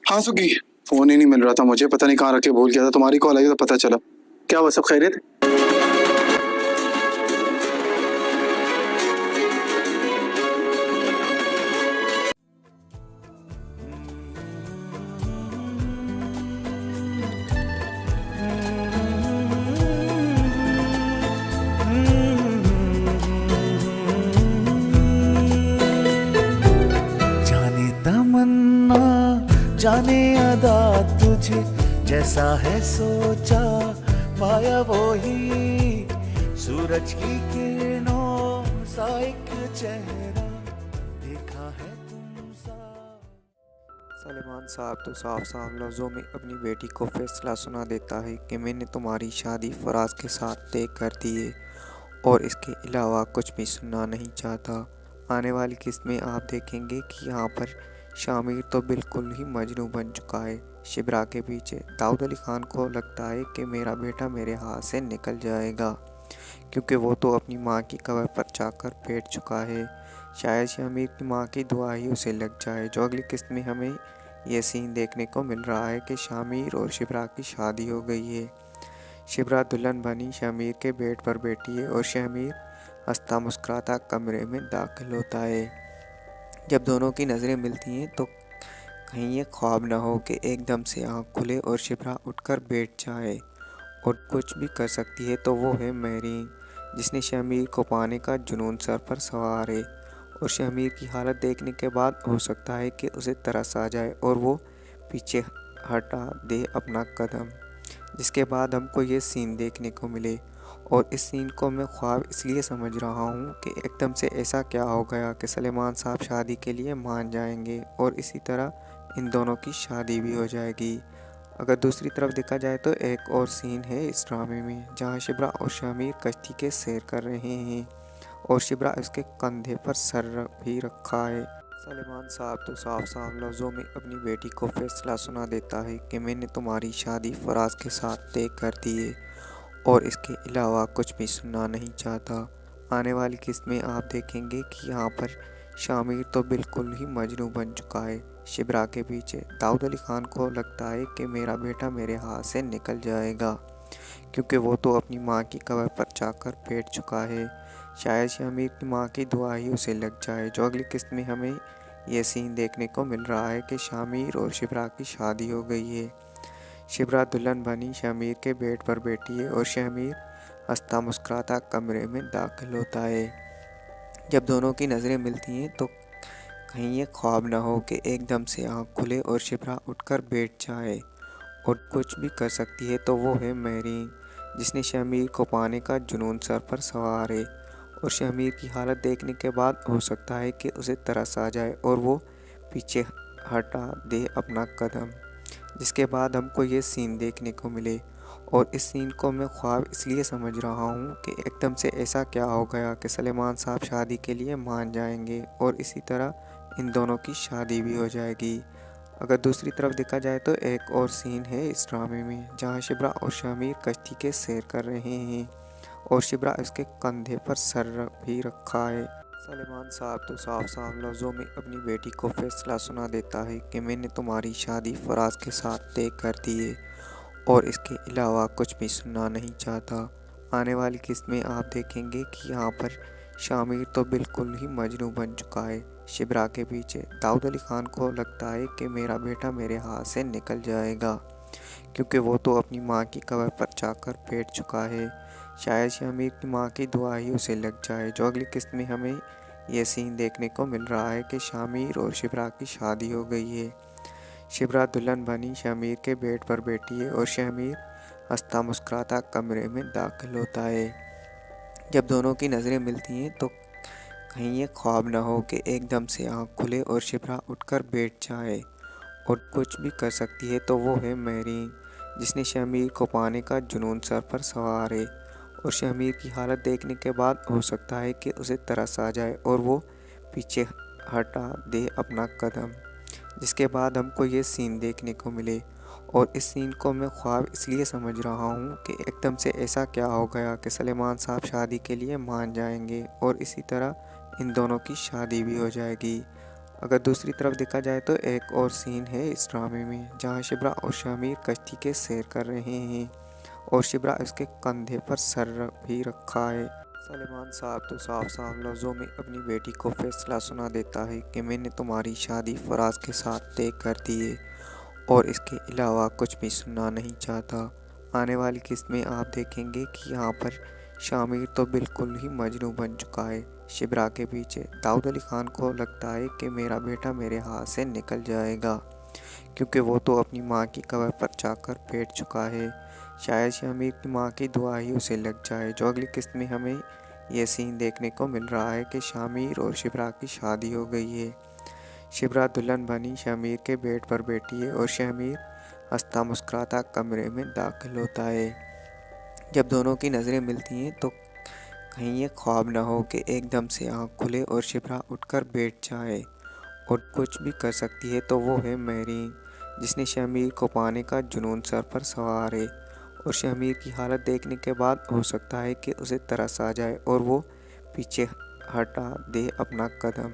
हाँ Swiggy, phone ही नहीं मिल रहा था मुझे, पता नहीं कहाँ रख के भूल गया था। तुम्हारी कॉल आई तो पता चला। क्या हुआ, सब खैरियत? जाने तमन्ना जाने अदा तुझे जैसा है सोचा पाया वो ही सूरज की किरणों सा एक चेहरा देखा है तुम सा। सलेमान साहब तो साफ साफ लफ्ज़ों में अपनी बेटी को फैसला सुना देता है कि मैंने तुम्हारी शादी फराज के साथ तय कर दी है और इसके अलावा कुछ भी सुनना नहीं चाहता। आने वाली किस्त में आप देखेंगे कि यहाँ पर शामिर तो बिल्कुल ही मजनू बन चुका है। शिब्रा के पीछे दाऊद अली खान को लगता है कि मेरा बेटा मेरे हाथ से निकल जाएगा, क्योंकि वो तो अपनी माँ की कब्र पर जाकर बैठ चुका है। शायद शामिर की माँ की दुआ ही उसे लग जाए। जो अगली किस्त में हमें ये सीन देखने को मिल रहा है कि शामिर और शिब्रा की शादी हो गई है। शिब्रा दुल्हन बनी शामिर के बेड पर बैठी है और शामिर हंसता मुस्कुराता कमरे में दाखिल होता है। जब दोनों की नज़रें मिलती हैं तो कहीं ये ख्वाब ना हो कि एकदम से आँख खुले और शिब्रा उठकर बैठ जाए और कुछ भी कर सकती है तो वो है मेरीन, जिसने शामिर को पाने का जुनून सर पर सवार है। और शामिर की हालत देखने के बाद हो सकता है कि उसे तरस आ जाए और वो पीछे हटा दे अपना कदम, जिसके बाद हमको ये सीन देखने को मिले। और इस सीन को मैं ख्वाब इसलिए समझ रहा हूँ कि एकदम से ऐसा क्या हो गया कि सलेमान साहब शादी के लिए मान जाएंगे और इसी तरह इन दोनों की शादी भी हो जाएगी। अगर दूसरी तरफ देखा जाए तो एक और सीन है इस ड्रामे में, जहाँ शिब्रा और शामिर कश्ती के सैर कर रहे हैं और शिब्रा उसके कंधे पर सर भी रखा है। सलेमान साहब तो साफ साफ लफ्ज़ों में अपनी बेटी को फैसला सुना देता है कि मैंने तुम्हारी शादी फराज के साथ तय कर दी है और इसके अलावा कुछ भी सुनना नहीं चाहता। आने वाली किस्त में आप देखेंगे कि यहाँ पर शामिर तो बिल्कुल ही मजनू बन चुका है। शिब्रा के पीछे दाऊद अली खान को लगता है कि मेरा बेटा मेरे हाथ से निकल जाएगा, क्योंकि वो तो अपनी माँ की कब्र पर जाकर बैठ चुका है। शायद शामिर की माँ की दुआ ही उसे लग जाए। जो अगली किस्त में हमें ये सीन देखने को मिल रहा है कि शामिर और शिब्रा की शादी हो गई है। शिब्रा दुल्हन बनी शामिर के बेड पर बैठी है और शामिर हंसता मुस्कुराता कमरे में दाखिल होता है। जब दोनों की नज़रें मिलती हैं तो कहीं ये ख्वाब ना हो कि एकदम से आँख खुले और शिब्रा उठकर बैठ जाए और कुछ भी कर सकती है तो वो है मेरीन, जिसने शामिर को पाने का जुनून सर पर सवार है। और शामिर की हालत देखने के बाद हो सकता है कि उसे तरस आ जाए और वो पीछे हटा दे अपना कदम, जिसके बाद हमको ये सीन देखने को मिले। और इस सीन को मैं ख्वाब इसलिए समझ रहा हूँ कि एकदम से ऐसा क्या हो गया कि सलेमान साहब शादी के लिए मान जाएंगे और इसी तरह इन दोनों की शादी भी हो जाएगी। अगर दूसरी तरफ देखा जाए तो एक और सीन है इस ड्रामे में, जहाँ शिब्रा और शामिर कश्ती के सैर कर रहे हैं और शिब्रा उसके कंधे पर सर भी रखा है। सलेमान साहब तो साफ साफ लफ्ज़ों में अपनी बेटी को फैसला सुना देता है कि मैंने तुम्हारी शादी फराज के साथ तय कर दी है और इसके अलावा कुछ भी सुनना नहीं चाहता। आने वाली किस्त में आप देखेंगे कि यहाँ पर शामिर तो बिल्कुल ही मजनू बन चुका है। शिब्रा के पीछे दाऊद अली खान को लगता है कि मेरा बेटा मेरे हाथ से निकल जाएगा, क्योंकि वो तो अपनी माँ की कब्र पर जाकर बैठ चुका है। शायद शामिर की माँ की दुआ ही उसे लग जाए। जो अगली किस्त में हमें ये सीन देखने को मिल रहा है कि शामिर और शिब्रा की शादी हो गई है। शिब्रा दुल्हन बनी शामिर के बेड पर बैठी है और शामिर हंसता मुस्कुराता कमरे में दाखिल होता है। जब दोनों की नज़रें मिलती हैं तो कहीं ये ख्वाब ना हो कि एकदम से आँख खुले और शिब्रा उठकर बैठ जाए और कुछ भी कर सकती है तो वो है मेरीन, जिसने शामिर को पाने का जुनून सर पर सवार है। और शामिर की हालत देखने के बाद हो सकता है कि उसे तरस आ जाए और वो पीछे हटा दे अपना कदम, जिसके बाद हमको ये सीन देखने को मिले। और इस सीन को मैं ख्वाब इसलिए समझ रहा हूँ कि एकदम से ऐसा क्या हो गया कि सलेमान साहब शादी के लिए मान जाएंगे और इसी तरह इन दोनों की शादी भी हो जाएगी। अगर दूसरी तरफ देखा जाए तो एक और सीन है इस ड्रामे में, जहाँ शिब्रा और शामिर कश्ती के सैर कर रहे हैं और शिब्रा उसके कंधे पर सर भी रखा है। सलेमान साहब तो साफ साफ लफ्ज़ों में अपनी बेटी को फैसला सुना देता है कि मैंने तुम्हारी शादी फराज के साथ तय कर दी है और इसके अलावा कुछ भी सुनना नहीं चाहता। आने वाली किस्त में आप देखेंगे कि यहाँ पर शामिर तो बिल्कुल ही मजनू बन चुका है। शिब्रा के पीछे दाऊद अली खान को लगता है कि मेरा बेटा मेरे हाथ से निकल जाएगा, क्योंकि वो तो अपनी माँ की कब्र पर जाकर बैठ चुका है। शायद शामिर की माँ की दुआ ही उसे लग जाए। जो अगली किस्त में हमें यह सीन देखने को मिल रहा है कि शामिर और शिब्रा की शादी हो गई है। शिब्रा दुल्हन बनी शामिर के बेड पर बैठी है और शामिर हंसता मुस्कुराता कमरे में दाखिल होता है। जब दोनों की नज़रें मिलती हैं तो कहीं ये ख्वाब ना हो कि एकदम से आँख खुले और शिब्रा उठकर बैठ जाए और कुछ भी कर सकती है, तो वो है मेरीन, जिसने शामिर को पाने का जुनून सर पर सवार है। और शामिर की हालत देखने के बाद हो सकता है कि उसे तरस आ जाए और वो पीछे हटा दे अपना कदम,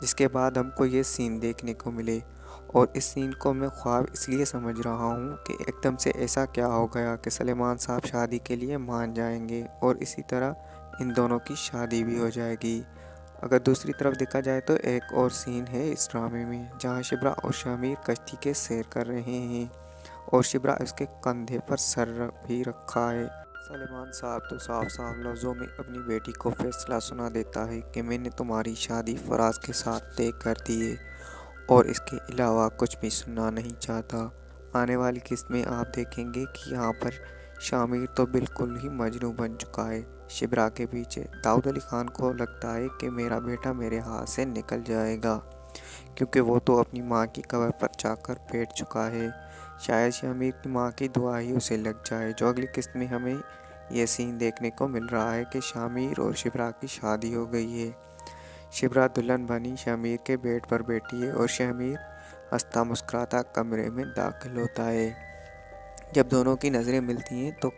जिसके बाद हमको ये सीन देखने को मिले। और इस सीन को मैं ख्वाब इसलिए समझ रहा हूँ कि एकदम से ऐसा क्या हो गया कि सलेमान साहब शादी के लिए मान जाएंगे और इसी तरह इन दोनों की शादी भी हो जाएगी। अगर दूसरी तरफ देखा जाए तो एक और सीन है इस ड्रामे में, जहाँ शिब्रा और शामिर कश्ती के सैर कर रहे हैं और शिब्रा उसके कंधे पर सर भी रखा है। सलेमान साहब तो साफ साफ लफ्ज़ों में अपनी बेटी को फैसला सुना देता है कि मैंने तुम्हारी शादी फराज के साथ तय कर दी है और इसके अलावा कुछ भी सुनना नहीं चाहता। आने वाली किस्त में आप देखेंगे कि यहाँ पर शामिर तो बिल्कुल ही मजनू बन चुका है। शिब्रा के पीछे दाऊद अली खान को लगता है कि मेरा बेटा मेरे हाथ से निकल जाएगा, क्योंकि वो तो अपनी माँ की कब्र पर जाकर बैठ चुका है। शायद शामिर की माँ की दुआ ही उसे लग जाए। जो अगली किस्त में हमें यह सीन देखने को मिल रहा है कि शामिर और शिब्रा की शादी हो गई है। शिब्रा दुल्हन बनी शामिर के बेड पर बैठी है और शामिर हंसता मुस्कुराता कमरे में दाखिल होता है। जब दोनों की नज़रें मिलती हैं तो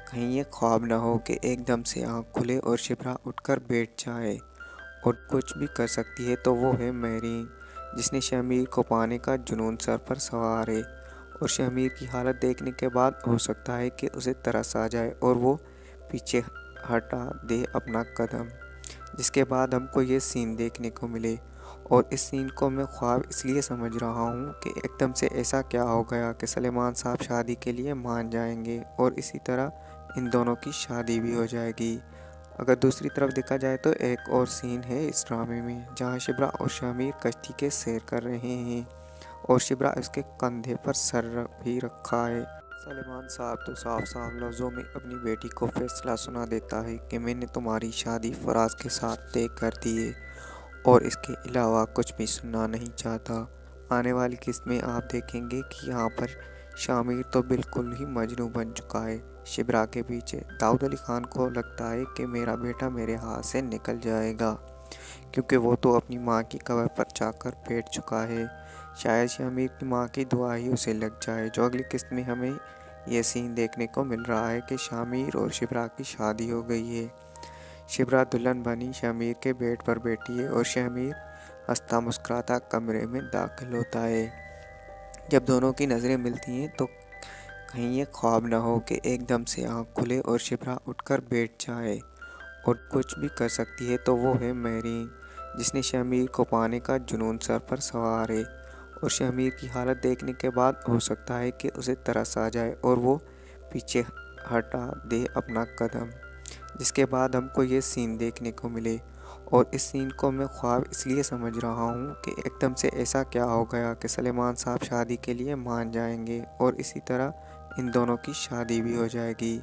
कहीं ये ख्वाब ना हो कि एकदम से आँख खुले और शिब्रा उठकर बैठ जाए और कुछ भी कर सकती है, तो वो है मेरीन, जिसने शामिर को पाने का जुनून सर पर सवार है। और शामिर की हालत देखने के बाद हो सकता है कि उसे तरस आ जाए और वो पीछे हटा दे अपना कदम, जिसके बाद हमको ये सीन देखने को मिले। और इस सीन को मैं ख्वाब इसलिए समझ रहा हूँ कि एकदम से ऐसा क्या हो गया कि सलेमान साहब शादी के लिए मान जाएंगे और इसी तरह इन दोनों की शादी भी हो जाएगी। अगर दूसरी तरफ देखा जाए तो एक और सीन है इस ड्रामे में, जहाँ शिब्रा और शामिर कश्ती के सैर कर रहे हैं और शिब्रा उसके कंधे पर सर भी रखा है। सलेमान साहब तो साफ साफ लफ्ज़ों में अपनी बेटी को फैसला सुना देता है कि मैंने तुम्हारी शादी फराज के साथ तय कर दी है और इसके अलावा कुछ भी सुनना नहीं चाहता। आने वाली किस्त में आप देखेंगे कि यहाँ पर शामिर तो बिल्कुल ही मजनू बन चुका है। शिब्रा के पीछे दाऊद अली खान को लगता है कि मेरा बेटा मेरे हाथ से निकल जाएगा, क्योंकि वो तो अपनी माँ की कब्र पर जाकर बैठ चुका है। शायद शामिर की माँ की दुआ ही उसे लग जाए। जो अगली किस्त में हमें यह सीन देखने को मिल रहा है कि शामिर और शिब्रा की शादी हो गई है। शिब्रा दुल्हन बनी शामिर के बेड पर बैठी है और शामिर हंसता मुस्कुराता कमरे में दाखिल होता है। जब दोनों की नज़रें मिलती हैं तो कहीं ये ख्वाब ना हो कि एकदम से आँख खुले और शिब्रा उठकर बैठ जाए और कुछ भी कर सकती है, तो वो है मेरीन, जिसने शामिर को पाने का जुनून सर पर सवार है। और शामिर की हालत देखने के बाद हो सकता है कि उसे तरस आ जाए और वो पीछे हटा दे अपना कदम, जिसके बाद हमको ये सीन देखने को मिले। और इस सीन को मैं ख्वाब इसलिए समझ रहा हूँ कि एकदम से ऐसा क्या हो गया कि सलेमान साहब शादी के लिए मान जाएंगे और इसी तरह इन दोनों की शादी भी हो जाएगी।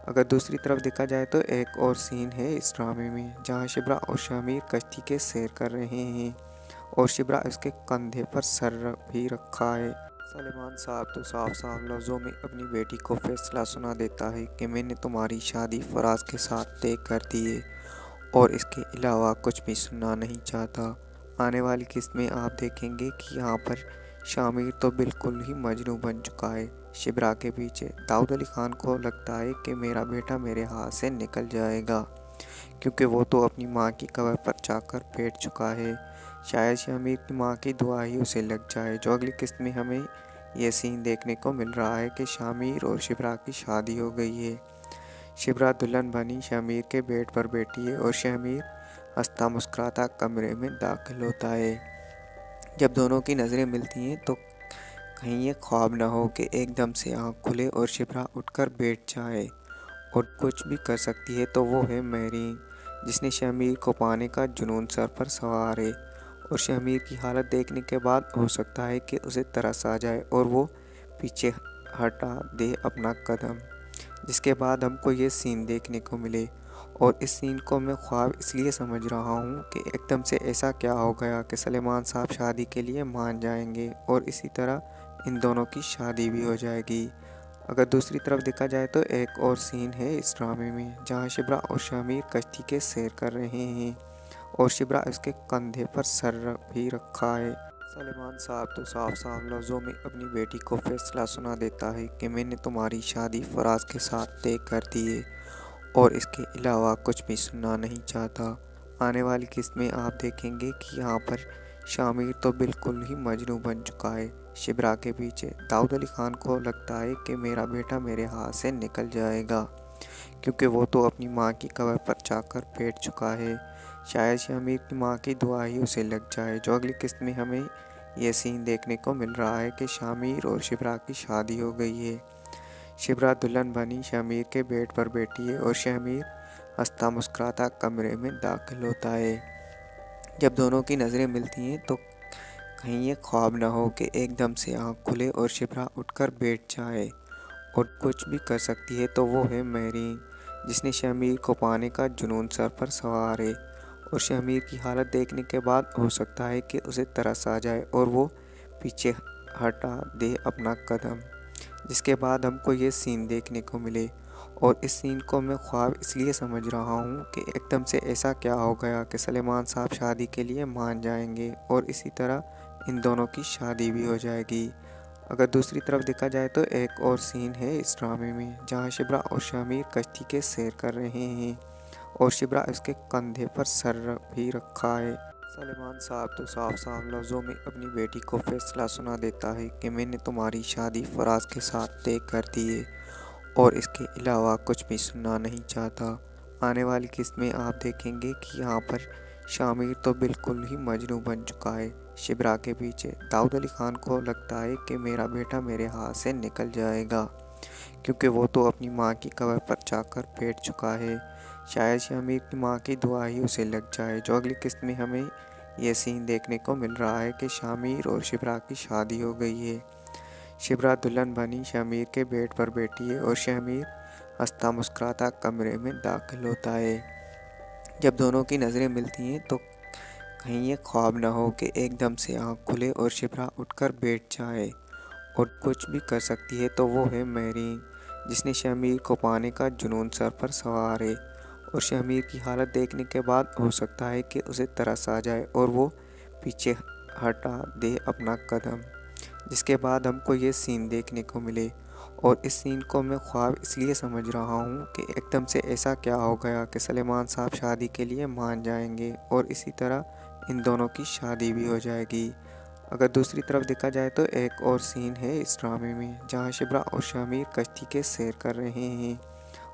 अगर दूसरी तरफ देखा जाए तो एक और सीन है इस ड्रामे में, जहाँ शिब्रा और शामिर कश्ती के सैर कर रहे हैं और शिब्रा उसके कंधे पर सर भी रखा है। सलेमान साहब तो साफ साफ लफ्ज़ों में अपनी बेटी को फैसला सुना देता है कि मैंने तुम्हारी शादी फराज के साथ तय कर दी है और इसके अलावा कुछ भी सुनना नहीं चाहता। आने वाली किस्त में आप देखेंगे कि यहाँ पर शामिर तो बिल्कुल ही मजनू बन चुका है। शिब्रा के पीछे दाऊद अली खान को लगता है कि मेरा बेटा मेरे हाथ से निकल जाएगा, क्योंकि वो तो अपनी माँ की कब्र पर जाकर बैठ चुका है। शायद शामिर की माँ की दुआ ही उसे लग जाए। जो अगली किस्त में हमें ये सीन देखने को मिल रहा है कि शामिर और शिब्रा की शादी हो गई है। शिब्रा दुल्हन बनी शामिर के बेड पर बैठी है और शामिर हंसता मुस्कुराता कमरे में दाखिल होता है। जब दोनों की नज़रें मिलती हैं तो कहीं ये ख्वाब ना हो कि एकदम से आँख खुले और शिब्रा उठकर बैठ जाए और कुछ भी कर सकती है तो वो है मेरीन, जिसने शामिर को पाने का जुनून सर पर सवार है। और शामिर की हालत देखने के बाद हो सकता है कि उसे तरस आ जाए और वो पीछे हटा दे अपना कदम। जिसके बाद हमको ये सीन देखने को मिले और इस सीन को मैं ख्वाब इसलिए समझ रहा हूँ कि एकदम से ऐसा क्या हो गया कि सलेमान साहब शादी के लिए मान जाएंगे और इसी तरह इन दोनों की शादी भी हो जाएगी। अगर दूसरी तरफ देखा जाए तो एक और सीन है इस ड्रामे में, जहाँ शिब्रा और शामिर कश्ती के सैर कर रहे हैं और शिब्रा उसके कंधे पर सर भी रखा है। सलेमान साहब तो साफ साफ लफ्ज़ों में अपनी बेटी को फैसला सुना देता है कि मैंने तुम्हारी शादी फराज के साथ तय कर दी है और इसके अलावा कुछ भी सुनना नहीं चाहता। आने वाली किस्त में आप देखेंगे कि यहाँ पर शामिर तो बिल्कुल ही मजनू बन चुका है शिब्रा के पीछे। दाऊद अली खान को लगता है कि मेरा बेटा मेरे हाथ से निकल जाएगा, क्योंकि वो तो अपनी माँ की कब्र पर जाकर बैठ चुका है। शायद शामिर की माँ की दुआ ही उसे लग जाए। जो अगली किस्त में हमें ये सीन देखने को मिल रहा है कि शामिर और शिब्रा की शादी हो गई है। शिब्रा दुल्हन बनी शामिर के बेड पर बैठी है और शामिर हंसता मुस्कुराता कमरे में दाखिल होता है। जब दोनों की नज़रें मिलती हैं तो कहीं ये ख्वाब ना हो कि एकदम से आँख खुले और शिब्रा उठकर बैठ जाए और कुछ भी कर सकती है तो वो है मेरीन, जिसने शामिर को पाने का जुनून सर पर सवार है। और शामिर की हालत देखने के बाद हो सकता है कि उसे तरस आ जाए और वो पीछे हटा दे अपना कदम। जिसके बाद हमको ये सीन देखने को मिले और इस सीन को मैं ख्वाब इसलिए समझ रहा हूँ कि एकदम से ऐसा क्या हो गया कि सलेमान साहब शादी के लिए मान जाएंगे और इसी तरह इन दोनों की शादी भी हो जाएगी। अगर दूसरी तरफ देखा जाए तो एक और सीन है इस ड्रामे में, जहाँ शिब्रा और शामिर कश्ती के सैर कर रहे हैं और शिब्रा उसके कंधे पर सर भी रखा है। सलेमान साहब तो साफ साफ लफ्ज़ों में अपनी बेटी को फैसला सुना देता है कि मैंने तुम्हारी शादी फराज के साथ तय कर दी है और इसके अलावा कुछ भी सुनना नहीं चाहता। आने वाली किस्त में आप देखेंगे कि यहाँ पर शामिर तो बिल्कुल ही मजनू बन चुका है शिब्रा के पीछे। दाऊद अली खान को लगता है कि मेरा बेटा मेरे हाथ से निकल जाएगा, क्योंकि वो तो अपनी माँ की कब्र पर जाकर बैठ चुका है। शायद शामिर की माँ की दुआ ही उसे लग जाए। जो अगली किस्त में हमें ये सीन देखने को मिल रहा है कि शामिर और शिब्रा की शादी हो गई है। शिब्रा दुल्हन बनी शामिर के बेड पर बैठी है और शामिर हंसता मुस्कुराता कमरे में दाखिल होता है। जब दोनों की नज़रें मिलती हैं तो कहीं ये ख्वाब ना हो कि एकदम से आँख खुले और शिब्रा उठकर बैठ जाए और कुछ भी कर सकती है तो वो है मेरीन, जिसने शामिर को पाने का जुनून सर पर सवार है। और शामिर की हालत देखने के बाद हो सकता है कि उसे तरस आ जाए और वो पीछे हटा दे अपना कदम। जिसके बाद हमको ये सीन देखने को मिले और इस सीन को मैं ख्वाब इसलिए समझ रहा हूँ कि एकदम से ऐसा क्या हो गया कि सलेमान साहब शादी के लिए मान जाएंगे और इसी तरह इन दोनों की शादी भी हो जाएगी। अगर दूसरी तरफ देखा जाए तो एक और सीन है इस ड्रामे में, जहाँ शिब्रा और शामिर कश्ती के सैर कर रहे हैं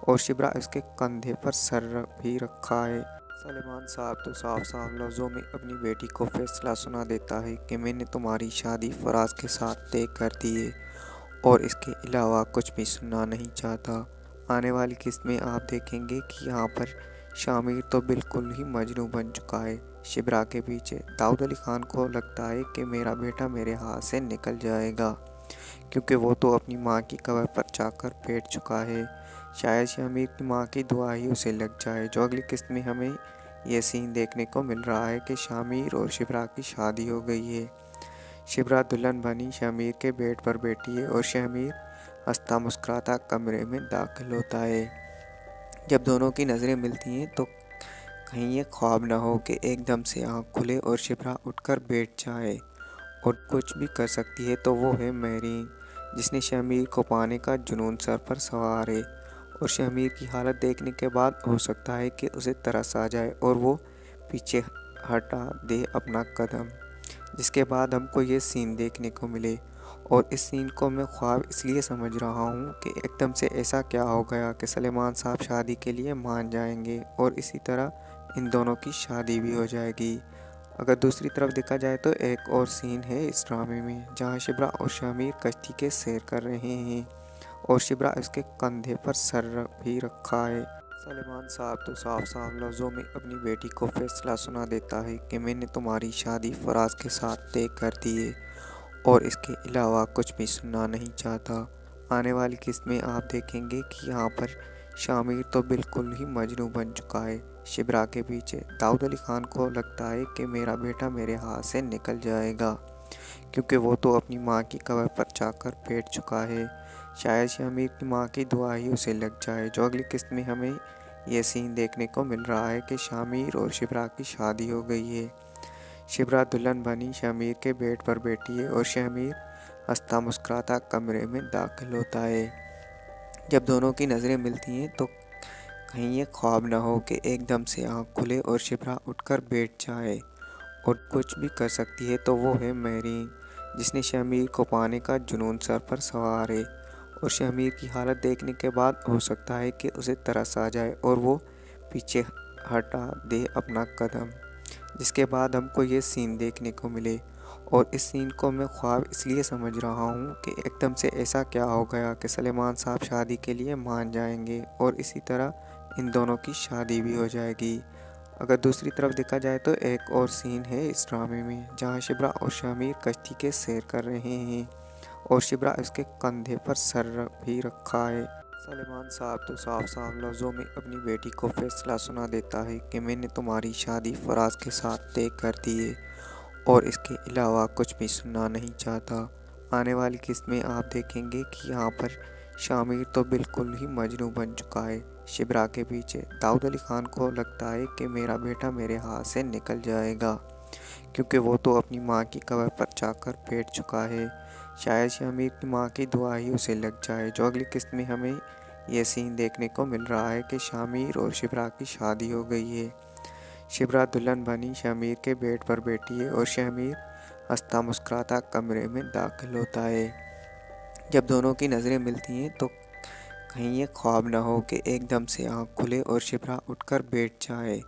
और शिब्रा उसके कंधे पर सर भी रखा है। सलेमान साहब तो साफ साफ लफ्ज़ों में अपनी बेटी को फैसला सुना देता है कि मैंने तुम्हारी शादी फराज के साथ तय कर दी है और इसके अलावा कुछ भी सुनना नहीं चाहता। आने वाली किस्त में आप देखेंगे कि यहाँ पर शामिर तो बिल्कुल ही मजनू बन चुका है शिब्रा के पीछे। दाऊद अली खान को लगता है कि मेरा बेटा मेरे हाथ से निकल जाएगा, क्योंकि वो तो अपनी माँ की कब्र पर जाकर बैठ चुका है। शायद शामिर की माँ की दुआ ही उसे लग जाए। जो अगली किस्त में हमें ये सीन देखने को मिल रहा है कि शामिर और शिब्रा की शादी हो गई है। शिब्रा दुल्हन बनी शामिर के बेड पर बैठी है और शामिर हंसता मुस्कुराता कमरे में दाखिल होता है। जब दोनों की नज़रें मिलती हैं तो कहीं ये ख्वाब ना हो कि एकदम से आँख खुले और शिब्रा उठकर बैठ जाए और कुछ भी कर सकती है तो वो है मेरीन, जिसने शामिर को पाने का जुनून सर पर सवार है। और शमीर की हालत देखने के बाद हो सकता है कि उसे तरस आ जाए और वो पीछे हटा दे अपना कदम, जिसके बाद हमको ये सीन देखने को मिले। और इस सीन को मैं ख्वाब इसलिए समझ रहा हूँ कि एकदम से ऐसा क्या हो गया कि सलेमान साहब शादी के लिए मान जाएंगे और इसी तरह इन दोनों की शादी भी हो जाएगी। अगर दूसरी तरफ देखा जाए तो एक और सीन है इस ड्रामे में, जहाँ शिब्रा और शमीर कश्ती के सैर कर रहे हैं और शिब्रा उसके कंधे पर सर भी रखा है। सलेमान साहब तो साफ साफ लफ्ज़ों में अपनी बेटी को फैसला सुना देता है कि मैंने तुम्हारी शादी फराज के साथ तय कर दी है और इसके अलावा कुछ भी सुनना नहीं चाहता। आने वाली किस्त में आप देखेंगे कि यहाँ पर शामिर तो बिल्कुल ही मजनू बन चुका है। शिब्रा के पीछे दाऊद अली खान को लगता है कि मेरा बेटा मेरे हाथ से निकल जाएगा, क्योंकि वो तो अपनी माँ की कब्र पर जाकर बैठ चुका है। शायद शामिर की माँ की दुआ ही उसे लग जाए। जो अगली किस्त में हमें यह सीन देखने को मिल रहा है कि शामिर और शिब्रा की शादी हो गई है। शिब्रा दुल्हन बनी शामिर के बेड पर बैठी है और शामिर हंसता मुस्कुराता कमरे में दाखिल होता है। जब दोनों की नज़रें मिलती हैं तो कहीं ये ख्वाब ना हो कि एकदम से आँख खुले और शिब्रा उठकर बैठ जाए और कुछ भी कर सकती है, तो वो है महरीन, जिसने शमीर को पाने का जुनून सर पर सवार है। और शमीर की हालत देखने के बाद हो सकता है कि उसे तरस आ जाए और वो पीछे हटा दे अपना कदम, जिसके बाद हमको ये सीन देखने को मिले। और इस सीन को मैं ख्वाब इसलिए समझ रहा हूँ कि एकदम से ऐसा क्या हो गया कि सलेमान साहब शादी के लिए मान जाएंगे और इसी तरह इन दोनों की शादी भी हो जाएगी। अगर दूसरी तरफ देखा जाए तो एक और सीन है इस ड्रामे में, जहाँ शिब्रा और शामिर कश्ती के सैर कर रहे हैं और शिब्रा उसके कंधे पर सर भी रखा है। सलेमान साहब तो साफ साफ लफ्ज़ों में अपनी बेटी को फैसला सुना देता है कि मैंने तुम्हारी शादी फराज के साथ तय कर दी है और इसके अलावा कुछ भी सुनना नहीं चाहता। आने वाली किस्त में आप देखेंगे कि यहाँ पर शामिर तो बिल्कुल ही मजनू बन चुका है। शिब्रा के पीछे दाऊद अली खान को लगता है कि मेरा बेटा मेरे हाथ से निकल जाएगा, क्योंकि वो तो अपनी माँ की कब्र पर जाकर बैठ चुका है। शायद शामिर की माँ की दुआ ही उसे लग जाए। जो अगली किस्त में हमें यह सीन देखने को मिल रहा है कि शामिर और शिब्रा की शादी हो गई है। शिब्रा दुल्हन बनी शामिर के बेड पर बैठी है और शामिर हंसता मुस्कुराता कमरे में दाखिल होता है। जब दोनों की नज़रें मिलती हैं तो कहीं ये ख्वाब ना हो कि एकदम से आँख खुले और शिब्रा उठकर बैठ जाए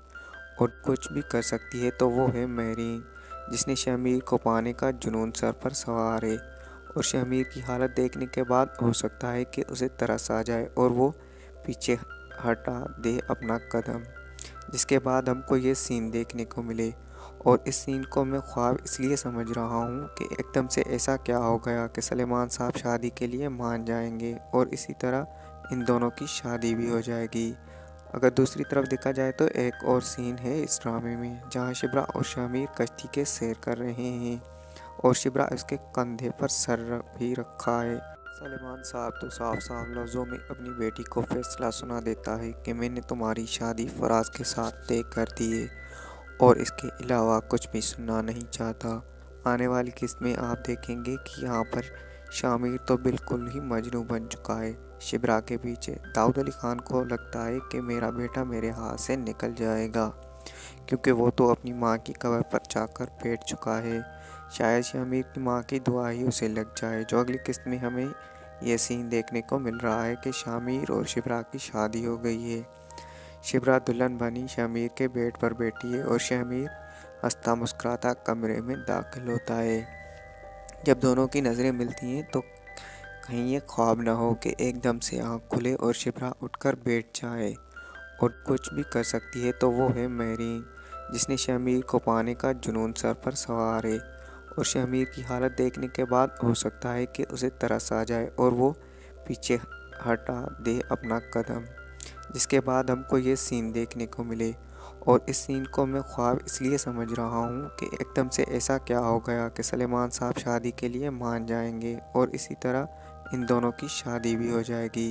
और कुछ भी कर सकती है, तो वो है महरीन, जिसने शमीर को पाने का जुनून सर पर सवार है। और शमीर की हालत देखने के बाद हो सकता है कि उसे तरस आ जाए और वो पीछे हटा दे अपना कदम, जिसके बाद हमको ये सीन देखने को मिले। और इस सीन को मैं ख्वाब इसलिए समझ रहा हूँ कि एकदम से ऐसा क्या हो गया कि सलेमान साहब शादी के लिए मान जाएंगे और इसी तरह इन दोनों की शादी भी हो जाएगी। अगर दूसरी तरफ देखा जाए तो एक और सीन है इस ड्रामे में, जहाँ शिब्रा और शामिर कश्ती के सैर कर रहे हैं और शिब्रा उसके कंधे पर सर भी रखा है। सलेमान साहब तो साफ साफ लफ्ज़ों में अपनी बेटी को फैसला सुना देता है कि मैंने तुम्हारी शादी फराज के साथ तय कर दी है और इसके अलावा कुछ भी सुनना नहीं चाहता। आने वाली किस्त में आप देखेंगे कि यहाँ पर शामिर तो बिल्कुल ही मजनू बन चुका है। शिब्रा के पीछे दाऊद अली खान को लगता है कि मेरा बेटा मेरे हाथ से निकल जाएगा, क्योंकि वो तो अपनी माँ की कब्र पर जाकर बैठ चुका है। शायद शामिर की माँ की दुआ ही उसे लग जाए। जो अगली किस्त में हमें यह सीन देखने को मिल रहा है कि शामिर और शिब्रा की शादी हो गई है। शिब्रा दुल्हन बनी शामिर के बेड पर बैठी है और शामिर हंसता मुस्कुराता कमरे में दाखिल होता है। जब दोनों की नज़रें मिलती हैं तो कहीं ये ख्वाब ना हो कि एकदम से आँख खुले और शिब्रा उठकर बैठ जाए और कुछ भी कर सकती है, तो वो है महरीन, जिसने शामिर को पाने का जुनून सर पर सवार है। और शामिर की हालत देखने के बाद हो सकता है कि उसे तरस आ जाए और वो पीछे हटा दे अपना कदम, जिसके बाद हमको ये सीन देखने को मिले। और इस सीन को मैं ख्वाब इसलिए समझ रहा हूँ कि एकदम से ऐसा क्या हो गया कि सलेमान साहब शादी के लिए मान जाएंगे और इसी तरह इन दोनों की शादी भी हो जाएगी।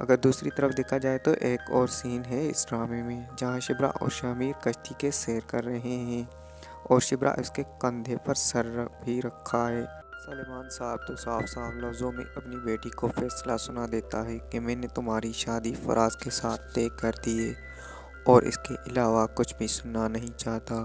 अगर दूसरी तरफ देखा जाए तो एक और सीन है इस ड्रामे में, जहाँ शिब्रा और शामिर कश्ती के सैर कर रहे हैं और शिब्रा उसके कंधे पर सर भी रखा है। सलेमान साहब तो साफ साफ लफ्ज़ों में अपनी बेटी को फैसला सुना देता है कि मैंने तुम्हारी शादी फराज के साथ तय कर दी है और इसके अलावा कुछ भी सुनना नहीं चाहता।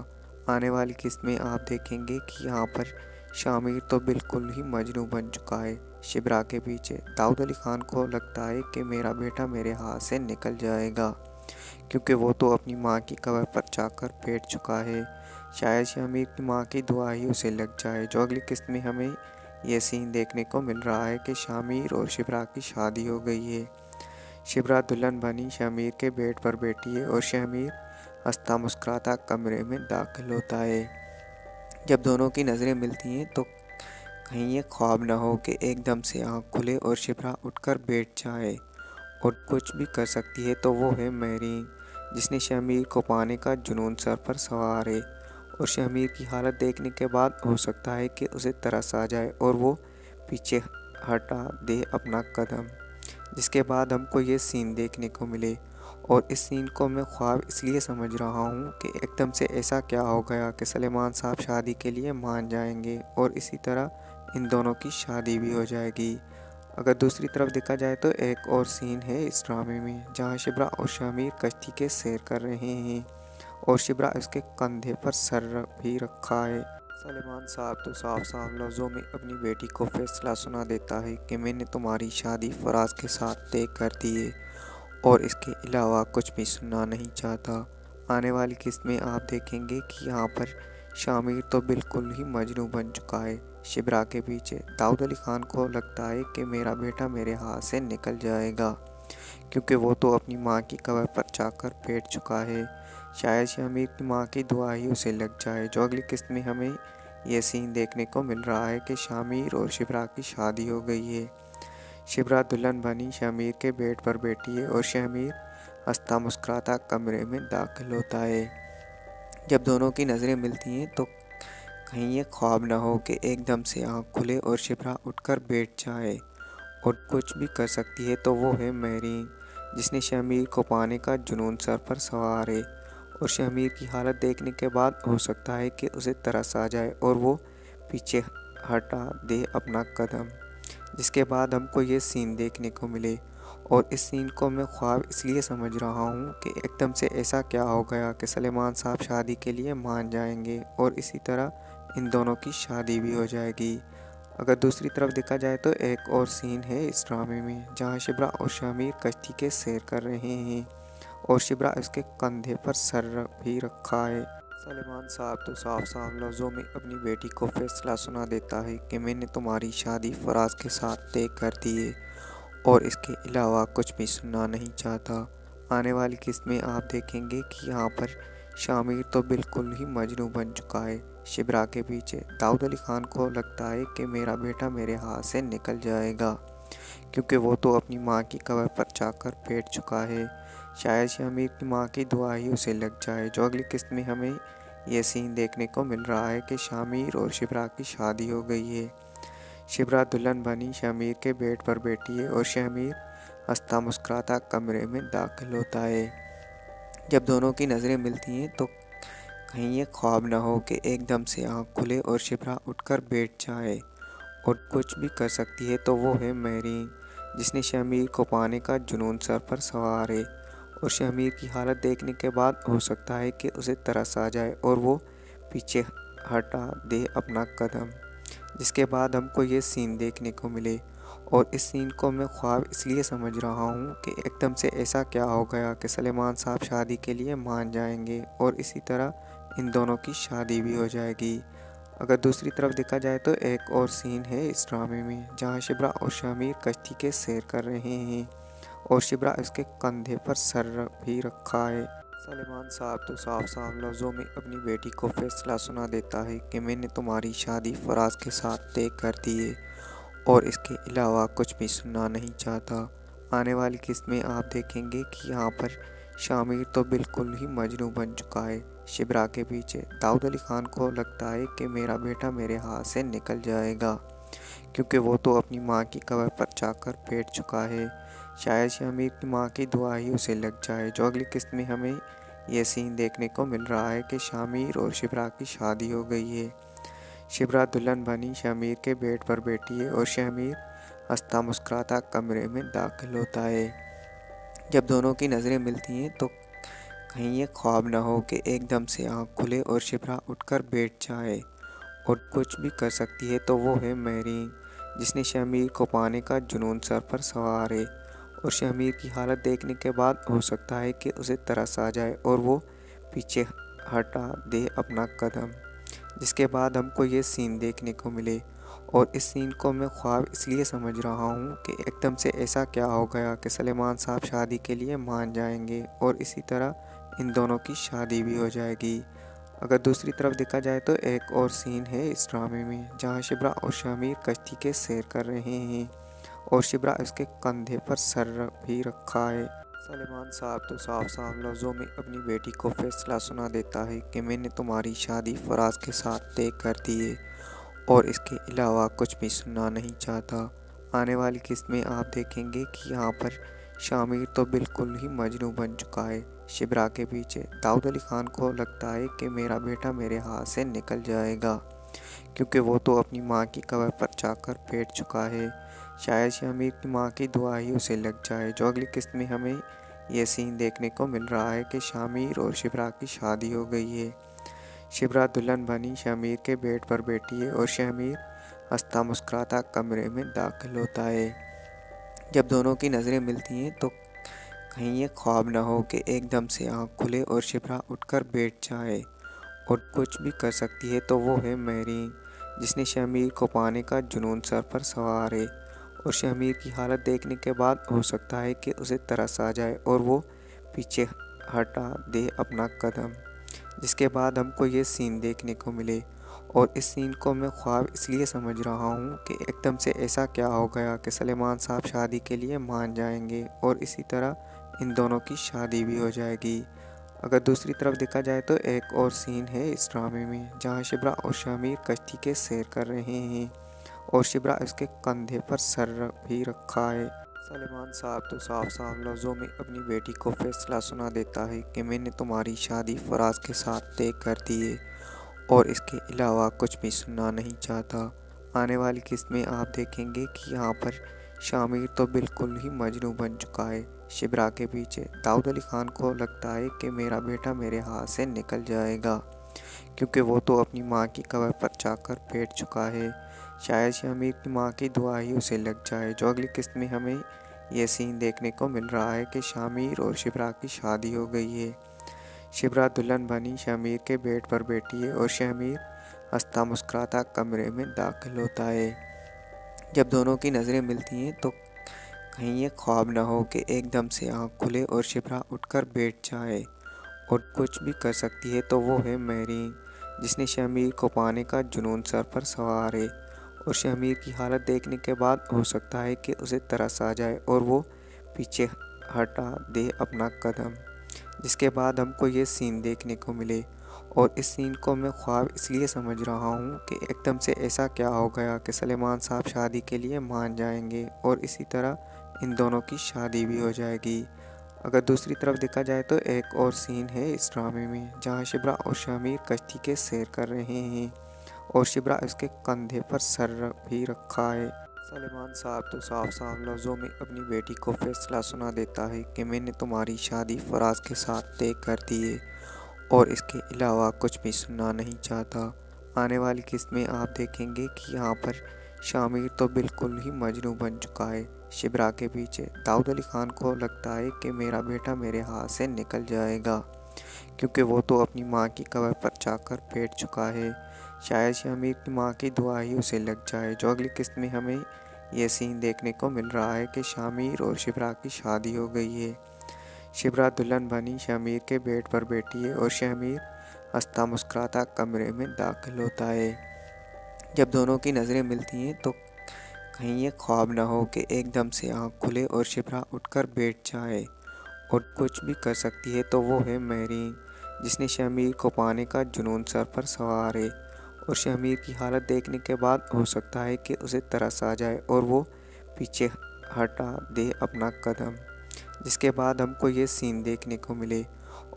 आने वाली किस्त में आप देखेंगे कि यहाँ पर शामिर तो बिल्कुल ही मजनू बन चुका है। शिब्रा के पीछे दाऊद अली खान को लगता है कि मेरा बेटा मेरे हाथ से निकल जाएगा, क्योंकि वो तो अपनी माँ की कब्र पर जाकर बैठ चुका है। शायद शामिर की माँ की दुआ ही उसे लग जाए। जो अगली किस्त में हमें ये सीन देखने को मिल रहा है कि शामिर और शिब्रा की शादी हो गई है। शिब्रा दुल्हन बनी शामिर के बेड पर बैठी है और शामिर हंसता मुस्कुराता कमरे में दाखिल होता है। जब दोनों की नज़रें मिलती हैं तो कहीं ये ख्वाब ना हो कि एकदम से आँख खुले और शिब्रा उठकर बैठ जाए और कुछ भी कर सकती है तो वो है मेरीन, जिसने शामिर को पाने का जुनून सर पर सवार है। और शामिर की हालत देखने के बाद हो सकता है कि उसे तरस आ जाए और वो पीछे हटा दे अपना कदम, जिसके बाद हमको ये सीन देखने को मिले। और इस सीन को मैं ख्वाब इसलिए समझ रहा हूँ कि एकदम से ऐसा क्या हो गया कि सलेमान साहब शादी के लिए मान जाएंगे और इसी तरह इन दोनों की शादी भी हो जाएगी। अगर दूसरी तरफ देखा जाए तो एक और सीन है इस ड्रामे में, जहाँ शिब्रा और शामिर कश्ती के सैर कर रहे हैं और शिब्रा उसके कंधे पर सर भी रखा है। सलेमान साहब तो साफ साफ लफ्ज़ों में अपनी बेटी को फैसला सुना देता है कि मैंने तुम्हारी शादी फराज के साथ तय कर दी है और इसके अलावा कुछ भी सुनना नहीं चाहता। आने वाली किस्त में आप देखेंगे कि यहाँ पर शामिर तो बिल्कुल ही मजनू बन चुका है। शिब्रा के पीछे दाऊद अली खान को लगता है कि मेरा बेटा मेरे हाथ से निकल जाएगा, क्योंकि वो तो अपनी माँ की कब्र पर जाकर बैठ चुका है। शायद शामिर की माँ की दुआ ही उसे लग जाए। जो अगली किस्त में हमें ये सीन देखने को मिल रहा है कि शामिर और शिब्रा की शादी हो गई है। शिब्रा दुल्हन बनी शामिर के बेड पर बैठी है और शामिर हंसता मुस्कुराता कमरे में दाखिल होता है। जब दोनों की नज़रें मिलती हैं तो कहीं ये ख्वाब ना हो कि एकदम से आँख खुले और शिब्रा उठकर बैठ जाए और कुछ भी कर सकती है तो वो है मेरीन, जिसने शामिर को पाने का जुनून सर पर सवार है। और शामिर की हालत देखने के बाद हो सकता है कि उसे तरस आ जाए और वो पीछे हटा दे अपना कदम, जिसके बाद हमको ये सीन देखने को मिले। और इस सीन को मैं ख्वाब इसलिए समझ रहा हूँ कि एकदम से ऐसा क्या हो गया कि सलेमान साहब शादी के लिए मान जाएंगे और इसी तरह इन दोनों की शादी भी हो जाएगी। अगर दूसरी तरफ देखा जाए तो एक और सीन है इस ड्रामे में, जहाँ शिब्रा और शामिर कश्ती के सैर कर रहे हैं और शिब्रा उसके कंधे पर सर भी रखा है। सलेमान साहब तो साफ साफ लफ्ज़ों में अपनी बेटी को फैसला सुना देता है कि मैंने तुम्हारी शादी फराज के साथ तय कर दी है और इसके अलावा कुछ भी सुनना नहीं चाहता। आने वाली किस्त में आप देखेंगे कि यहाँ पर शामिर तो बिल्कुल ही मजनू बन चुका है। शिब्रा के पीछे दाऊद अली खान को लगता है कि मेरा बेटा मेरे हाथ से निकल जाएगा, क्योंकि वो तो अपनी माँ की कब्र पर जाकर बैठ चुका है। शायद शामिर की माँ की दुआ ही उसे लग जाए। जो अगली किस्त में हमें ये सीन देखने को मिल रहा है कि शामिर और शिब्रा की शादी हो गई है। शिब्रा दुल्हन बनी शामिर के बेड पर बैठी है और शामिर हंसता मुस्कुराता कमरे में दाखिल होता है। जब दोनों की नज़रें मिलती हैं तो कहीं ये ख्वाब ना हो कि एकदम से आँख खुले और शिब्रा उठकर बैठ जाए और कुछ भी कर सकती है तो वो है मेरीन, जिसने शामिर को पाने का जुनून सर पर सवार है। और शामिर की हालत देखने के बाद हो सकता है कि उसे तरस आ जाए और वो पीछे हटा दे अपना कदम, जिसके बाद हमको ये सीन देखने को मिले। और इस सीन को मैं ख्वाब इसलिए समझ रहा हूँ कि एकदम से ऐसा क्या हो गया कि सलेमान साहब शादी के लिए मान जाएंगे और इसी तरह इन दोनों की शादी भी हो जाएगी। अगर दूसरी तरफ देखा जाए तो एक और सीन है इस ड्रामे में, जहाँ शिब्रा और शामिर कश्ती के सैर कर रहे हैं और शिब्रा उसके कंधे पर सर भी रखा है। सलेमान साहब तो साफ साफ लफ्ज़ों में अपनी बेटी को फैसला सुना देता है कि मैंने तुम्हारी शादी फराज के साथ तय कर दी है और इसके अलावा कुछ भी सुनना नहीं चाहता। आने वाली किस्त में आप देखेंगे कि यहाँ पर शामिर तो बिल्कुल ही मजनू बन चुका है। शिब्रा के पीछे दाऊद अली खान को लगता है कि मेरा बेटा मेरे हाथ से निकल जाएगा, क्योंकि वो तो अपनी माँ की कब्र पर जाकर बैठ चुका है। शायद शामिर की माँ की दुआ ही उसे लग जाए। जो अगली किस्त में हमें ये सीन देखने को मिल रहा है कि शामिर और शिब्रा की शादी हो गई है। शिबरा दुल्हन बनी शमीर के बेड पर बैठी है और शमीर हंसता मुस्कुराता कमरे में दाखिल होता है। जब दोनों की नज़रें मिलती हैं तो कहीं ये ख्वाब न हो कि एकदम से आँख खुले और शिबरा उठकर बैठ जाए और कुछ भी कर सकती है तो वो है मेरीन, जिसने शमीर को पाने का जुनून सर पर सवार है और शमीर की हालत देखने के बाद हो सकता है कि उसे तरस आ जाए और वो पीछे हटा दे अपना कदम। जिसके बाद हमको ये सीन देखने को मिले और इस सीन को मैं ख्वाब इसलिए समझ रहा हूँ कि एकदम से ऐसा क्या हो गया कि सलेमान साहब शादी के लिए मान जाएंगे और इसी तरह इन दोनों की शादी भी हो जाएगी। अगर दूसरी तरफ देखा जाए तो एक और सीन है इस ड्रामे में जहाँ शिबरा और शमीर कश्ती के सैर कर रहे हैं और शिबरा उसके कंधे पर सर भी रखा है। सलेमान साहब तो साफ साफ लफ्ज़ों में अपनी बेटी को फैसला सुना देता है कि मैंने तुम्हारी शादी फराज के साथ तय कर दी है और इसके अलावा कुछ भी सुनना नहीं चाहता। आने वाली किस्त में आप देखेंगे कि यहाँ पर शामिर तो बिल्कुल ही मजनू बन चुका है शिबरा के पीछे। दाऊद अली खान को लगता है कि मेरा बेटा मेरे हाथ से निकल जाएगा क्योंकि वो तो अपनी माँ की कब्र पर जाकर बैठ चुका है। शायद शामिर की माँ की दुआ ही उसे लग जाए। जो अगली किस्त में हमें यह सीन देखने को मिल रहा है कि शामिर और शिबरा की शादी हो गई है। शिबरा दुल्हन बनी शमीर के बेड पर बैठी है और शमीर हंसता मुस्कुराता कमरे में दाखिल होता है। जब दोनों की नज़रें मिलती हैं तो कहीं ये ख्वाब न हो कि एकदम से आँख खुले और शिबरा उठकर बैठ जाए और कुछ भी कर सकती है तो वो है मेरीन, जिसने शमीर को पाने का जुनून सर पर सवार है और शमीर की हालत देखने के बाद हो सकता है कि उसे तरस आ जाए और वो पीछे हटा दे अपना कदम। जिसके बाद हमको ये सीन देखने को मिले और इस सीन को मैं ख्वाब इसलिए समझ रहा हूँ कि एकदम से ऐसा क्या हो गया कि सलेमान साहब शादी के लिए मान जाएंगे और इसी तरह इन दोनों की शादी भी हो जाएगी। अगर दूसरी तरफ देखा जाए तो एक और सीन है इस ड्रामे में जहाँ शिबरा और शमीर कश्ती के सैर कर रहे हैं और शिबरा उसके कंधे पर सर भी रखा है। सलेमान साहब तो साफ साफ लफ्ज़ों में अपनी बेटी को फैसला सुना देता है कि मैंने तुम्हारी शादी फराज के साथ तय कर दी है और इसके अलावा कुछ भी सुनना नहीं चाहता। आने वाली किस्त में आप देखेंगे कि यहाँ पर शामिर तो बिल्कुल ही मजनू बन चुका है शिबरा के पीछे। दाऊद अली खान को लगता है कि मेरा बेटा मेरे हाथ से निकल जाएगा क्योंकि वो तो अपनी माँ की कब्र पर जाकर बैठ चुका है। शायद शमीर की माँ की दुआ ही उसे लग जाए। जो अगली किस्त में हमें यह सीन देखने को मिल रहा है कि शामिर और शिबरा की शादी हो गई है। शिबरा दुल्हन बनी शमीर के बेड पर बैठी है और शमीर हंसता मुस्कुराता कमरे में दाखिल होता है। जब दोनों की नज़रें मिलती हैं तो कहीं ये ख्वाब न हो कि एकदम से आँख खुले और शिबरा उठकर बैठ जाए और कुछ भी कर सकती है तो वो है मेरीन, जिसने शमीर को पाने का जुनून सर पर सवार है और शमीर की हालत देखने के बाद हो सकता है कि उसे तरस आ जाए और वो पीछे हटा दे अपना कदम। जिसके बाद हमको ये सीन देखने को मिले और इस सीन को मैं ख्वाब इसलिए समझ रहा हूँ कि एकदम से ऐसा क्या हो गया कि सलेमान साहब शादी के लिए मान जाएंगे और इसी तरह इन दोनों की शादी भी हो जाएगी। अगर दूसरी तरफ देखा जाए तो एक और सीन है इस ड्रामे में जहाँ शिबरा और शमीर कश्ती के सैर कर रहे हैं और शिबरा उसके कंधे पर सर भी रखा है। सलेमान साहब तो साफ साफ लफ्ज़ों में अपनी बेटी को फैसला सुना देता है कि मैंने तुम्हारी शादी फराज के साथ तय कर दी है और इसके अलावा कुछ भी सुनना नहीं चाहता। आने वाली किस्त में आप देखेंगे कि यहाँ पर शामिर तो बिल्कुल ही मजनू बन चुका है शिबरा के पीछे। दाऊद अली खान को लगता है कि मेरा बेटा मेरे हाथ से निकल जाएगा क्योंकि वो तो अपनी माँ की कब्र पर जाकर बैठ चुका है। शायद शमीर की माँ की दुआ ही उसे लग जाए। जो अगली किस्त में हमें यह सीन देखने को मिल रहा है कि शामिर और शिबरा की शादी हो गई है। शिबरा दुल्हन बनी शमीर के बेड पर बैठी है और शमीर हंसता मुस्कुराता कमरे में दाखिल होता है। जब दोनों की नज़रें मिलती हैं तो कहीं ये ख्वाब न हो कि एकदम से आँख खुले और शिबरा उठकर बैठ जाए और कुछ भी कर सकती है तो वो है मेरीन, जिसने शमीर को पाने का जुनून सर पर सवार है और शमीर की हालत देखने के बाद हो सकता है कि उसे तरस आ जाए और वो पीछे हटा दे अपना कदम। जिसके बाद हमको ये सीन देखने को मिले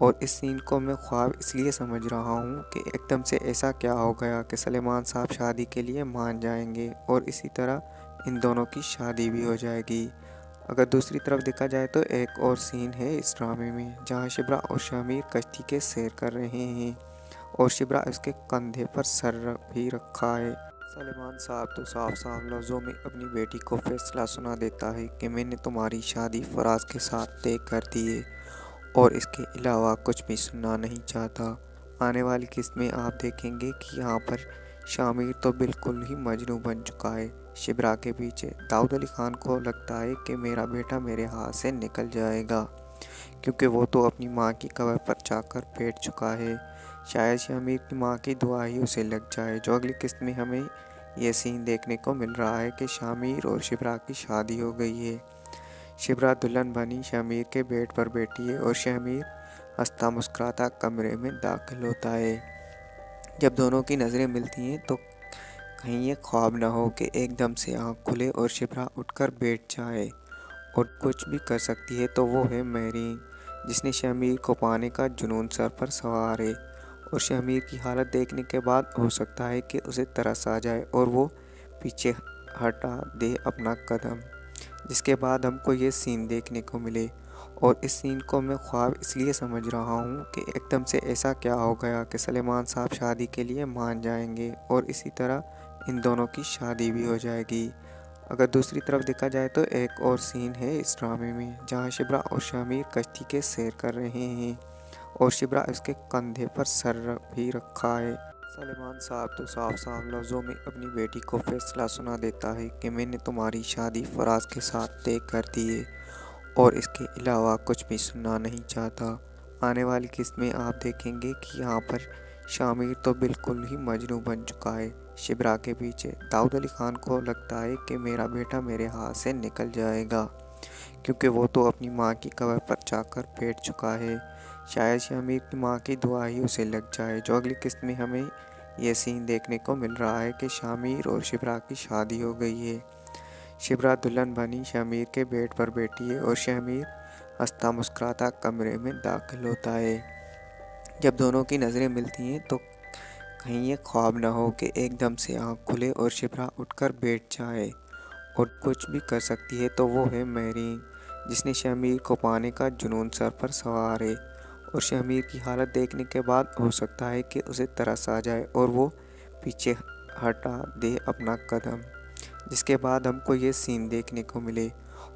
और इस सीन को मैं ख्वाब इसलिए समझ रहा हूँ कि एकदम से ऐसा क्या हो गया कि सलेमान साहब शादी के लिए मान जाएंगे और इसी तरह इन दोनों की शादी भी हो जाएगी। अगर दूसरी तरफ देखा जाए तो एक और सीन है इस ड्रामे में, जहाँ शिब्रा और शामिर कश्ती के सैर कर रहे हैं और शिब्रा उसके कंधे पर सर भी रखा है। सलेमान साहब तो साफ साफ लफ्ज़ों में अपनी बेटी को फैसला सुना देता है कि मैंने तुम्हारी शादी फराज के साथ तय कर दी है और इसके अलावा कुछ भी सुनना नहीं चाहता। आने वाली किस्त में आप देखेंगे कि यहाँ पर शामिर तो बिल्कुल ही मजनू बन चुका है। शिब्रा के पीछे दाऊद अली खान को लगता है कि मेरा बेटा मेरे हाथ से निकल जाएगा, क्योंकि वो तो अपनी माँ की कब्र पर जाकर बैठ चुका है। शायद शामिर की माँ की दुआ ही उसे लग जाए। जो अगली किस्त में हमें ये सीन देखने को मिल रहा है कि शामिर और शिब्रा की शादी हो गई है। शिब्रा दुल्हन बनी शामिर के बेड पर बैठी है और शामिर हंसता मुस्कुराता कमरे में दाखिल होता है। जब दोनों की नज़रें मिलती हैं तो कहीं ये ख्वाब ना हो कि एकदम से आँख खुले और शिब्रा उठकर बैठ जाए और कुछ भी कर सकती है तो वो है मेरीन, जिसने शामिर को पाने का जुनून सर पर सवार है। और शामिर की हालत देखने के बाद हो सकता है कि उसे तरस आ जाए और वो पीछे हटा दे अपना कदम, जिसके बाद हमको ये सीन देखने को मिले। और इस सीन को मैं ख्वाब इसलिए समझ रहा हूँ कि एकदम से ऐसा क्या हो गया कि सलेमान साहब शादी के लिए मान जाएंगे और इसी तरह इन दोनों की शादी भी हो जाएगी। अगर दूसरी तरफ देखा जाए तो एक और सीन है इस ड्रामे में, जहाँ शिब्रा और शामिर कश्ती के सैर कर रहे हैं और शिब्रा उसके कंधे पर सर भी रखा है। सलेमान साहब तो साफ साफ लफ्ज़ों में अपनी बेटी को फैसला सुना देता है कि मैंने तुम्हारी शादी फराज के साथ तय कर दी है और इसके अलावा कुछ भी सुनना नहीं चाहता। आने वाली किस्त में आप देखेंगे कि यहाँ पर शामिर तो बिल्कुल ही मजनू बन चुका है। शिब्रा के पीछे दाऊद अली खान को लगता है कि मेरा बेटा मेरे हाथ से निकल जाएगा, क्योंकि वो तो अपनी माँ की कब्र पर जाकर बैठ चुका है। शायद शामिर की माँ की दुआ ही उसे लग जाए। जो अगली किस्त में हमें ये सीन देखने को मिल रहा है कि शामिर और शिब्रा की शादी हो गई है। शिब्रा दुल्हन बनी शामिर के बेड पर बैठी है और शामिर हंसता मुस्कुराता कमरे में दाखिल होता है। जब दोनों की नज़रें मिलती हैं तो कहीं ये ख्वाब ना हो कि एकदम से आँख खुले और शिब्रा उठकर बैठ जाए और कुछ भी कर सकती है तो वो है मेरीन, जिसने शामिर को पाने का जुनून सर पर सवार है। और शामिर की हालत देखने के बाद हो सकता है कि उसे तरस आ जाए और वो पीछे हटा दे अपना कदम, जिसके बाद हमको ये सीन देखने को मिले।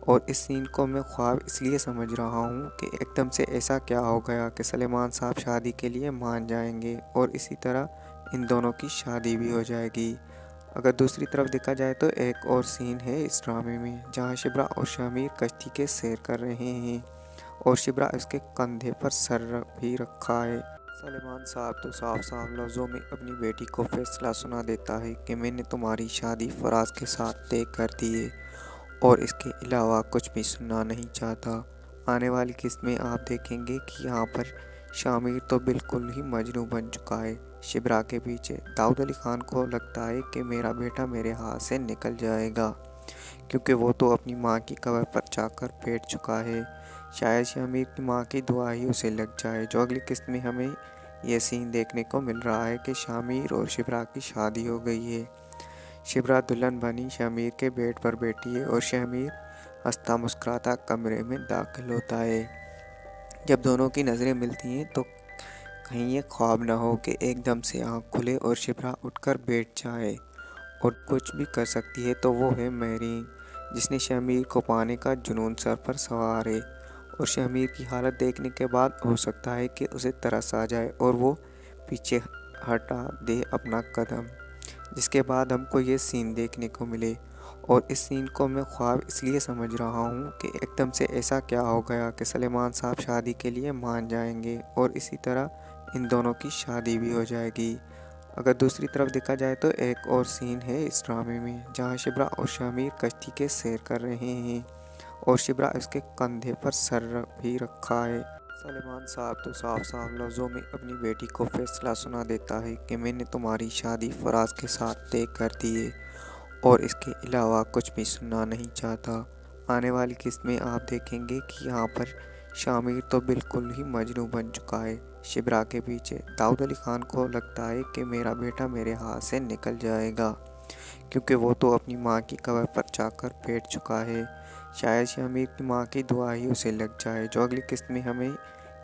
और इस सीन को मैं ख्वाब इसलिए समझ रहा हूँ कि एकदम से ऐसा क्या हो गया कि सलेमान साहब शादी के लिए मान जाएंगे और इसी तरह इन दोनों की शादी भी हो जाएगी। अगर दूसरी तरफ देखा जाए तो एक और सीन है इस ड्रामे में, जहाँ शिब्रा और शामिर कश्ती के सैर कर रहे हैं और शिब्रा उसके कंधे पर सर भी रखा है। सलेमान साहब तो साफ साफ लफ्ज़ों में अपनी बेटी को फैसला सुना देता है कि मैंने तुम्हारी शादी फराज के साथ तय कर दी है और इसके अलावा कुछ भी सुनना नहीं चाहता। आने वाली किस्त में आप देखेंगे कि यहाँ पर शामिर तो बिल्कुल ही मजनू बन चुका है। शिब्रा के पीछे दाऊद अली खान को लगता है कि मेरा बेटा मेरे हाथ से निकल जाएगा, क्योंकि वो तो अपनी माँ की कब्र पर जाकर बैठ चुका है। शायद शामिर की माँ की दुआ ही उसे लग जाए। जो अगली किस्त में हमें ये सीन देखने को मिल रहा है कि शामिर और शिब्रा की शादी हो गई है। शिब्रा दुल्हन बनी शामिर के बेड पर बैठी है और शामिर हंसता मुस्कुराता कमरे में दाखिल होता है। जब दोनों की नज़रें मिलती हैं तो कहीं ये ख्वाब ना हो कि एकदम से आँख खुले और शिब्रा उठकर बैठ जाए और कुछ भी कर सकती है तो वो है मेरीन, जिसने शामिर को पाने का जुनून सर पर सवार है। और शामिर की हालत देखने के बाद हो सकता है कि उसे तरस आ जाए और वो पीछे हटा दे अपना कदम, जिसके बाद हमको ये सीन देखने को मिले। और इस सीन को मैं ख्वाब इसलिए समझ रहा हूँ कि एकदम से ऐसा क्या हो गया कि सलेमान साहब शादी के लिए मान जाएंगे और इसी तरह इन दोनों की शादी भी हो जाएगी। अगर दूसरी तरफ देखा जाए तो एक और सीन है इस ड्रामे में, जहाँ शिब्रा और शामिर कश्ती के सैर कर रहे हैं और शिब्रा उसके कंधे पर सर भी रखा है। सलेमान साहब तो साफ साफ लफ्ज़ों में अपनी बेटी को फैसला सुना देता है कि मैंने तुम्हारी शादी फराज के साथ तय कर दी है और इसके अलावा कुछ भी सुनना नहीं चाहता। आने वाली किस्त में आप देखेंगे कि यहाँ पर शामिर तो बिल्कुल ही मजनू बन चुका है शिबरा के पीछे। दाऊद अली खान को लगता है कि मेरा बेटा मेरे हाथ से निकल जाएगा, क्योंकि वो तो अपनी माँ की कब्र पर जाकर बैठ चुका है। शायद शामिर की माँ की दुआ ही उसे लग जाए। जो अगली किस्त में हमें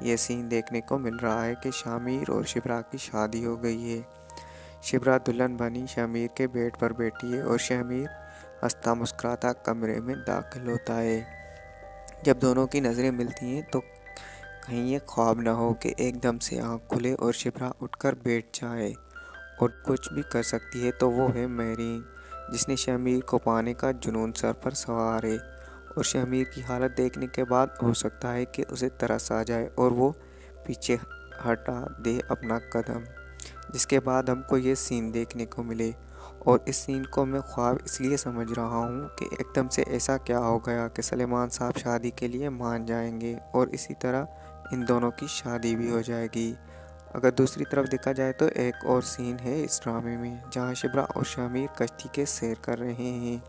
ये सीन देखने को मिल रहा है कि शामिर और शिबरा की शादी हो गई है। शिबरा दुल्हन बनी शामिर के बेड पर बैठी है और शामिर हंसता मुस्कुराता कमरे में दाखिल होता है। जब दोनों की नज़रें मिलती हैं तो कहीं ये ख्वाब न हो कि एकदम से आँख खुले और शिबरा उठकर बैठ जाए और कुछ भी कर सकती है तो वो है मेरीन, जिसने शामिर को पाने का जुनून सर पर सवार है। और शामिर की हालत देखने के बाद हो सकता है कि उसे तरस आ जाए और वो पीछे हटा दे अपना कदम, जिसके बाद हमको ये सीन देखने को मिले। और इस सीन को मैं ख्वाब इसलिए समझ रहा हूँ कि एकदम से ऐसा क्या हो गया कि सलेमान साहब शादी के लिए मान जाएंगे और इसी तरह इन दोनों की शादी भी हो जाएगी। अगर दूसरी तरफ देखा जाए तो एक और सीन है इस ड्रामे में, जहाँ शिबरा और शामिर कश्ती के सैर कर रहे हैं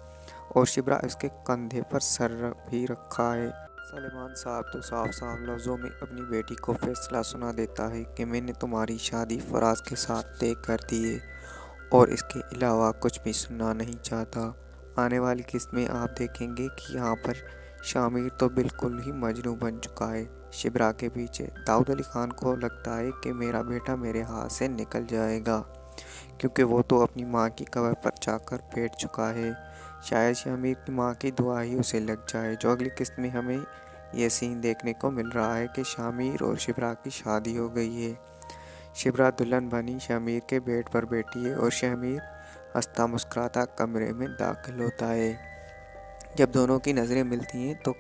और शिबरा उसके कंधे पर सर भी रखा है। सलेमान साहब तो साफ साफ लफ्ज़ों में अपनी बेटी को फैसला सुना देता है कि मैंने तुम्हारी शादी फराज के साथ तय कर दी है और इसके अलावा कुछ भी सुनना नहीं चाहता। आने वाली किस्त में आप देखेंगे कि यहाँ पर शामिर तो बिल्कुल ही मजनू बन चुका है शिबरा के पीछे। दाऊद अली खान को लगता है कि मेरा बेटा मेरे हाथ से निकल जाएगा, क्योंकि वो तो अपनी माँ की कब्र पर जाकर बैठ चुका है। शायद शामिर की माँ की दुआ ही उसे लग जाए। जो अगली किस्त में हमें ये सीन देखने को मिल रहा है कि शामिर और शिबरा की शादी हो गई है। शिबरा दुल्हन बनी शामिर के बेड पर बैठी है और शामिर हंसता मुस्कुराता कमरे में दाखिल होता है। जब दोनों की नज़रें मिलती हैं तो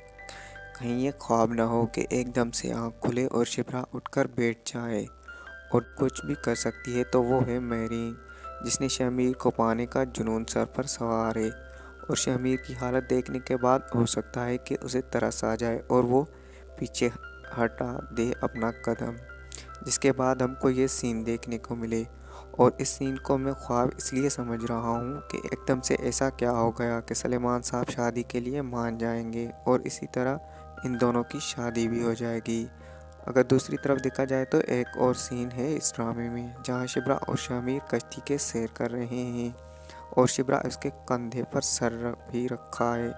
कहीं ये ख्वाब न हो कि एकदम से आँख खुले और शिबरा उठकर बैठ जाए और कुछ भी कर सकती है तो वो है मेरीन, जिसने शामिर को पाने का जुनून सर पर सवार है। और शामिर की हालत देखने के बाद हो सकता है कि उसे तरस आ जाए और वो पीछे हटा दे अपना कदम, जिसके बाद हमको ये सीन देखने को मिले। और इस सीन को मैं ख्वाब इसलिए समझ रहा हूँ कि एकदम से ऐसा क्या हो गया कि सलेमान साहब शादी के लिए मान जाएंगे और इसी तरह इन दोनों की शादी भी हो जाएगी। अगर दूसरी तरफ देखा जाए तो एक और सीन है इस ड्रामे में, जहाँ शिबरा और शामिर कश्ती के सैर कर रहे हैं और शिबरा उसके कंधे पर सर भी रखा है।